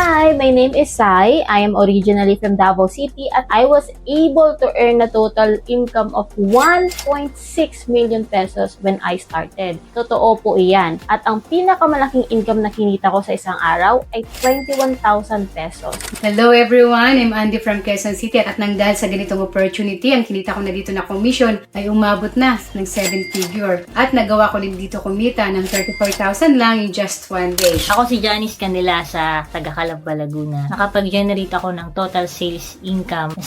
Hi, my name is Sai. I am originally from Davao City at I was able to earn a total income of 1.6 million pesos when I started. Totoo po iyan. At ang pinakamalaking income na kinita ko sa isang araw ay 21,000 pesos. Hello everyone, I'm Andy from Quezon City at nang dahil sa ganitong opportunity, ang kinita ko na dito na commission ay umabot na ng 7 figure. At nagawa ko din dito kumita ng 34,000 lang in just one day. Ako si Janice Canela sa Calamba, Laguna. Nakapag-generate ako ng total sales income na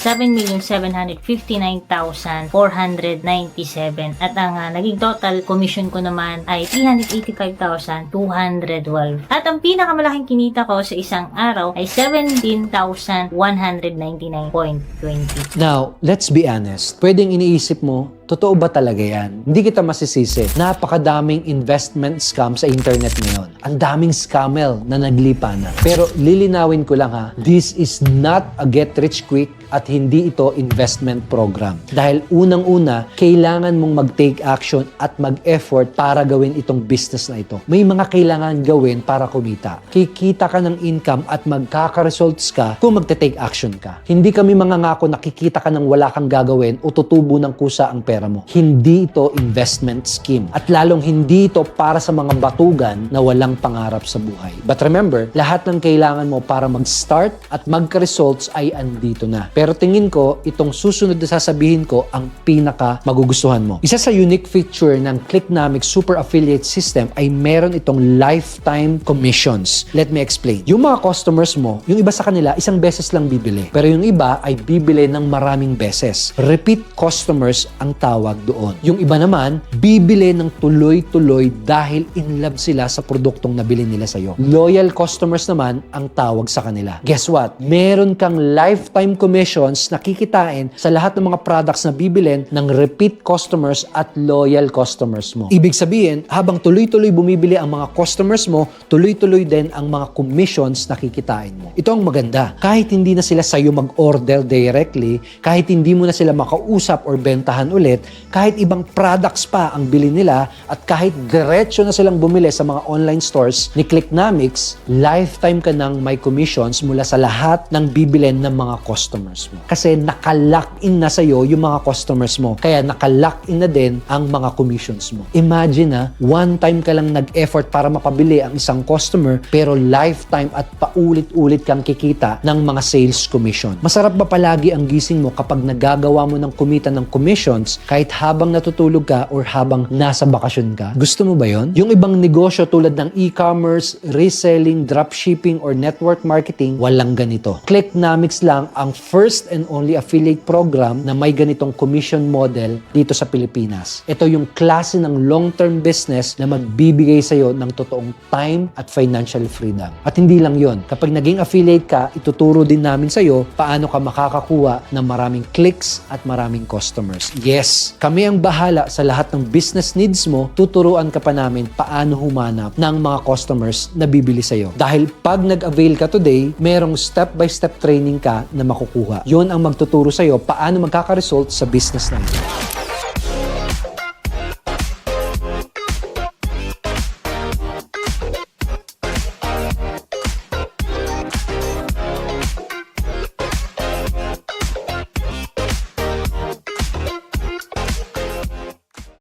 7,759,497 at ang naging total commission ko naman ay 385,212. At ang pinakamalaking kinita ko sa isang araw ay 17,199.20. Now, let's be honest. Pwedeng iniisip mo, totoo ba talaga yan? Hindi kita masisisi. Napakadaming investment scam sa internet ngayon. Ang daming scammer na naglipa na. Pero lilinawin ko lang ha, this is not a get rich quick at hindi ito investment program. Dahil unang-una, kailangan mong mag-take action at mag-effort para gawin itong business na ito. May mga kailangan gawin para kumita. Kikita ka ng income at magkaka-results ka kung magte-take action ka. Hindi kami mangangako na kikita ka ng wala kang gagawin o tutubo ng kusa ang pera mo. Hindi ito investment scheme. At lalong hindi ito para sa mga batugan na walang pangarap sa buhay. But remember, lahat ng kailangan mo para mag-start at magka-results ay andito na. Pero tingin ko, itong susunod na sasabihin ko ang pinaka magugustuhan mo. Isa sa unique feature ng Clicknomics Super Affiliate System ay meron itong lifetime commissions. Let me explain. Yung mga customers mo, yung iba sa kanila, isang beses lang bibili. Pero yung iba ay bibili ng maraming beses. Repeat customers ang tawag doon. Yung iba naman, bibili ng tuloy-tuloy dahil in love sila sa produktong nabili nila sa'yo. Loyal customers naman ang tawag sa kanila. Guess what? Meron kang lifetime commissions na kikitain sa lahat ng mga products na bibilin ng repeat customers at loyal customers mo. Ibig sabihin, habang tuloy-tuloy bumibili ang mga customers mo, tuloy-tuloy din ang mga commissions na kikitain mo. Ito ang maganda. Kahit hindi na sila sa'yo mag-order directly, kahit hindi mo na sila makausap or bentahan ulit, kahit ibang products pa ang bili nila, at kahit diretso na silang bumili sa mga online stores ni Clicknomics, lifetime ka ng may commissions mula sa lahat ng bibilin ng mga customers mo. Kasi naka-lock in na sa'yo yung mga customers mo. Kaya naka-lock in na din ang mga commissions mo. Imagine one time ka lang nag-effort para mapabili ang isang customer, pero lifetime at paulit-ulit kang kikita ng mga sales commission. Masarap ba palagi ang gising mo kapag nagagawa mo ng kumita ng commissions kahit habang natutulog ka or habang nasa bakasyon ka? Gusto mo ba yon? Yung ibang negosyo tulad ng e-commerce, reselling, dropshipping, or network marketing, walang ganito. Clicknomics lang ang first and only affiliate program na may ganitong commission model dito sa Pilipinas. Ito yung klase ng long-term business na magbibigay sa'yo ng totoong time at financial freedom. At hindi lang yon. Kapag naging affiliate ka, ituturo din namin sa'yo paano ka makakakuha ng maraming clicks at maraming customers. Yes, kami ang bahala sa lahat ng business needs mo. Tuturuan ka pa namin paano humanap ng mga customers na bibili sa'yo. Dahil pag nag-avail ka today, merong step-by-step training ka na makukuha. Yon ang magtuturo sa'yo paano magkaka-result sa business na ito.